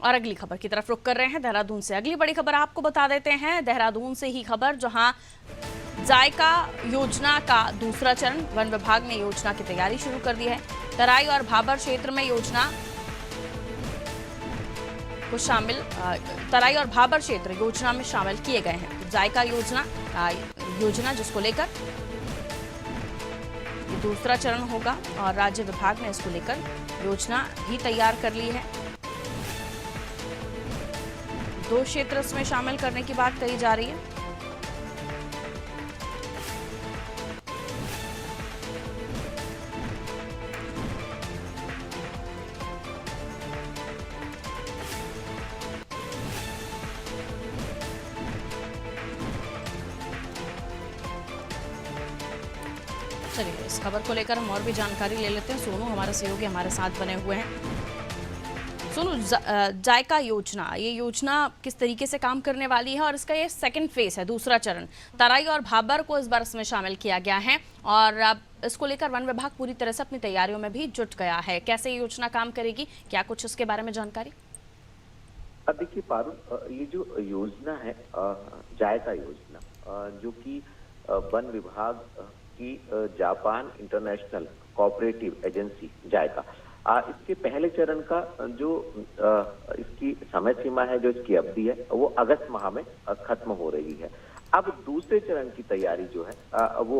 और अगली खबर की तरफ रुख कर रहे हैं देहरादून से। अगली बड़ी खबर आपको बता देते हैं, देहरादून से ही खबर, जहां जायका योजना का दूसरा चरण, वन विभाग ने योजना की तैयारी शुरू कर दी है। तराई और भाबर क्षेत्र में योजना को शामिल, तराई और भाबर क्षेत्र योजना में शामिल किए गए हैं। जायका योजना जिसको लेकर ये दूसरा चरण होगा और राज्य विभाग ने इसको लेकर योजना भी तैयार कर ली है। 2 क्षेत्र इसमें शामिल करने की बात कही जा रही है। चलिए इस खबर को लेकर हम और भी जानकारी ले लेते हैं। सोनू हमारे सहयोगी हमारे साथ बने हुए हैं। सोनू, जायका योजना, ये योजना किस तरीके से काम करने वाली है और इसका ये सेकंड फेज है, दूसरा चरण। तराई और भाबर को इस बार इसमें शामिल किया गया है और अब इसको लेकर वन विभाग पूरी तरह से अपनी तैयारियों में भी जुट गया है। कैसे ये योजना काम करेगी, क्या कुछ इसके बारे में जानकारी? देखिए पारुल, ये जो योजना है जायका योजना, जो कि वन विभाग की जापान इंटरनेशनल कोऑपरेटिव एजेंसी जायका, इसके पहले चरण का जो इसकी समय सीमा है, जो इसकी अवधि है, वो अगस्त माह में खत्म हो रही है। अब दूसरे चरण की तैयारी जो है वो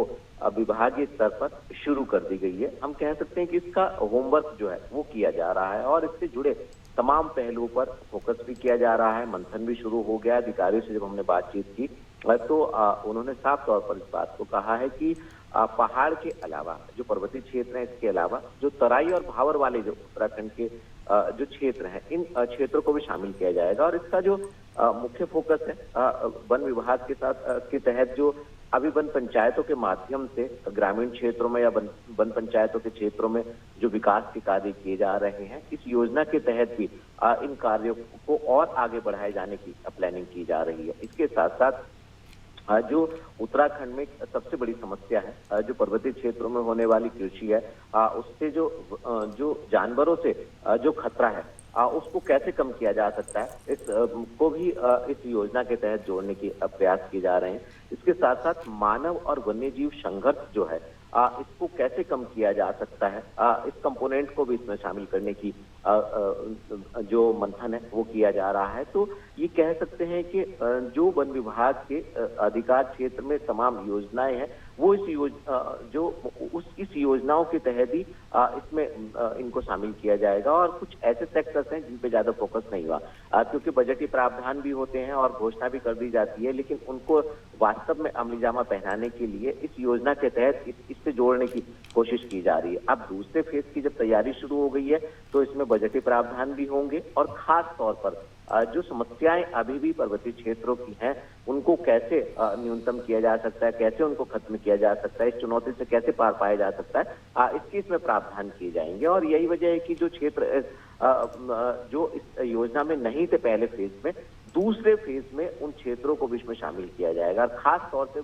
विभागीय स्तर पर शुरू कर दी गई है। हम कह सकते हैं कि इसका होमवर्क जो है वो किया जा रहा है और इससे जुड़े तमाम पहलुओं पर फोकस भी किया जा रहा है। मंथन भी शुरू हो गया। अधिकारियों से जब हमने बातचीत की तो उन्होंने साफ तौर पर इस बात को कहा है कि पहाड़ के अलावा जो पर्वतीय क्षेत्र हैं, इसके अलावा जो तराई और भावर वाले जो उत्तराखंड के जो क्षेत्र हैं, इन क्षेत्रों को भी शामिल किया जाएगा। और इसका जो मुख्य फोकस है वन विभाग के साथ के तहत जो अभी वन पंचायतों के माध्यम से ग्रामीण क्षेत्रों में या वन पंचायतों के क्षेत्रों में जो विकास के कार्य किए जा रहे हैं, इस योजना के तहत भी इन कार्यों को और आगे बढ़ाए जाने की प्लानिंग की जा रही है। इसके साथ साथ जो उत्तराखंड में सबसे बड़ी समस्या है, जो पर्वतीय क्षेत्रों में होने वाली कृषि है, उससे जो जानवरों से जो खतरा है, उसको कैसे कम किया जा सकता है, इस को भी इस योजना के तहत जोड़ने की प्रयास किए जा रहे हैं। इसके साथ साथ मानव और वन्यजीव संघर्ष जो है, इसको कैसे कम किया जा सकता है, इस कंपोनेंट को भी इसमें शामिल करने की जो मंथन है वो किया जा रहा है। तो ये कह सकते हैं कि जो वन विभाग के अधिकार क्षेत्र में तमाम योजनाएं हैं, वो इस योजनाओं के तहत ही इसमें इनको शामिल किया जाएगा। और कुछ ऐसे सेक्टर्स हैं जिन पे ज्यादा फोकस नहीं हुआ, क्योंकि बजटीय प्रावधान भी होते हैं और घोषणा भी कर दी जाती है, लेकिन उनको वास्तव में अमलीजामा पहनाने के लिए इस योजना के तहत इससे जोड़ने की कोशिश की जा रही है। अब दूसरे फेज की जब तैयारी शुरू हो गई है तो इसमें बजटीय प्रावधान भी होंगे और खास तौर पर जो समस्याएं अभी भी पर्वतीय क्षेत्रों की हैं, उनको कैसे न्यूनतम किया जा सकता है, कैसे उनको खत्म किया जा सकता है, इस चुनौती से कैसे पार पाया जा सकता है, इसके इसमें प्रावधान किए जाएंगे। और यही वजह है कि जो क्षेत्र जो इस योजना में नहीं थे पहले फेज में, दूसरे फेज में उन क्षेत्रों को भी इसमें शामिल किया जाएगा। और खास तौर से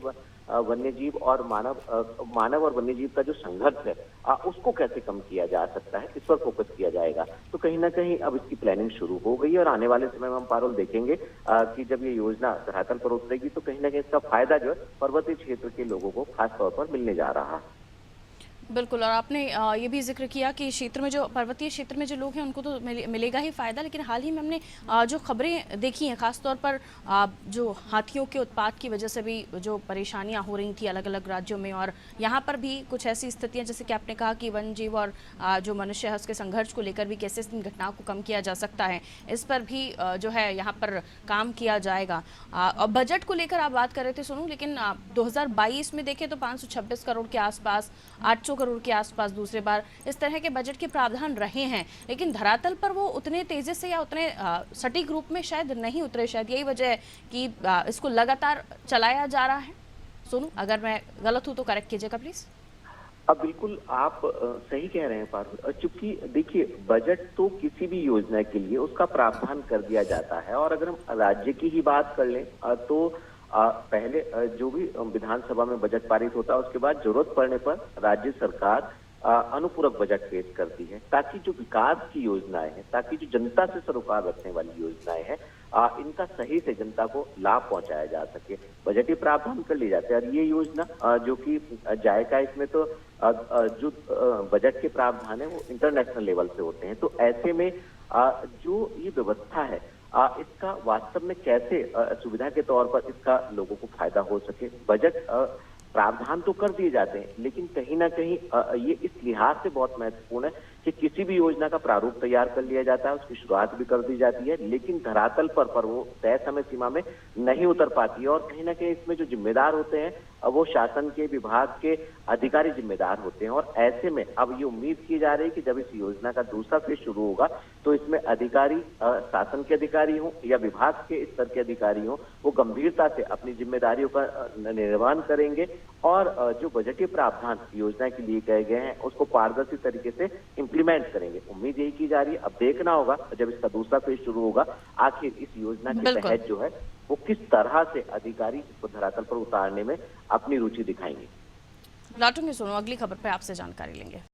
वन्यजीव और मानव और वन्यजीव का जो संघर्ष है, उसको कैसे कम किया जा सकता है, इस पर फोकस किया जाएगा। तो कहीं ना कहीं अब इसकी प्लानिंग शुरू हो गई है और आने वाले समय में हम पारुल देखेंगे कि जब ये योजना धरातल पर उतरेगी तो कहीं ना कहीं इसका फायदा जो है पर्वतीय क्षेत्र के लोगों को खास तौर पर मिलने जा रहा है। बिल्कुल, और आपने ये भी जिक्र किया कि क्षेत्र में जो पर्वतीय क्षेत्र में जो लोग हैं उनको तो मिलेगा ही फ़ायदा, लेकिन हाल ही में हमने जो खबरें देखी हैं, खासतौर पर जो हाथियों के उत्पात की वजह से भी जो परेशानियां हो रही थी अलग अलग राज्यों में, और यहाँ पर भी कुछ ऐसी स्थितियां जैसे कि आपने कहा कि वन जीव और जो मनुष्य है उसके संघर्ष को लेकर भी कैसे इन घटनाओं को कम किया जा सकता है, इस पर भी जो है यहाँ पर काम किया जाएगा। और बजट को लेकर आप बात कर रहे थे सोनू, लेकिन 2022 में देखें तो 526 करोड़ के आसपास, 800 करोड़ के आसपास दूसरे बार इस तरह के बजट के प्रावधान रहे हैं, लेकिन धरातल पर वो उतने तेजी से या उतने सटीक रूप में शायद नहीं उतरे। शायद यही वजह है कि इसको लगातार चलाया जा रहा है। सोनू, अगर मैं गलत हूं तो करेक्ट कीजिएगा प्लीज। अब बिल्कुल आप सही कह रहे हैं पारुल, चूंकि देखिए बजट तो किसी भी योजना के लिए उसका प्रावधान कर दिया जाता है। और अगर हम राज्य की ही बात कर लें तो पहले जो भी विधानसभा में बजट पारित होता है, उसके बाद जरूरत पड़ने पर राज्य सरकार अनुपूरक बजट पेश करती है, ताकि जो विकास की योजनाएं हैं, ताकि जो जनता से सरोकार रखने वाली योजनाएं हैं, इनका सही से जनता को लाभ पहुंचाया जा सके। बजटीय प्रावधान कर लिए जाते हैं और ये योजना जो कि जायका, इसमें तो जो बजट के प्रावधान है वो इंटरनेशनल लेवल से होते हैं। तो ऐसे में जो ये व्यवस्था है, इसका वास्तव में कैसे सुविधा के तौर पर इसका लोगों को फायदा हो सके। बजट प्रावधान तो कर दिए जाते हैं, लेकिन कहीं ना कहीं ये इस लिहाज से बहुत महत्वपूर्ण है कि किसी भी योजना का प्रारूप तैयार कर लिया जाता है, उसकी शुरुआत भी कर दी जाती है, लेकिन धरातल पर वो तय समय सीमा में नहीं उतर पाती है। और कहीं ना कहीं इसमें जो जिम्मेदार होते हैं वो शासन के विभाग के अधिकारी जिम्मेदार होते हैं। और ऐसे में अब ये उम्मीद की जा रही है कि जब इस योजना का दूसरा फेज शुरू होगा तो इसमें अधिकारी, शासन के अधिकारी हों या विभाग के स्तर के अधिकारी हों, वो गंभीरता से अपनी जिम्मेदारियों का निर्वहन करेंगे और जो बजटीय प्रावधान योजना के लिए गए गए हैं उसको पारदर्शी तरीके से इम्प्लीमेंट करेंगे। उम्मीद यही की जा रही है। अब देखना होगा जब इसका दूसरा फेज शुरू होगा, आखिर इस योजना के तहत जो है वो किस तरह से अधिकारी इसको धरातल पर उतारने में अपनी रुचि दिखाएंगे। लाटू में सुनो, अगली खबर पे आपसे जानकारी लेंगे।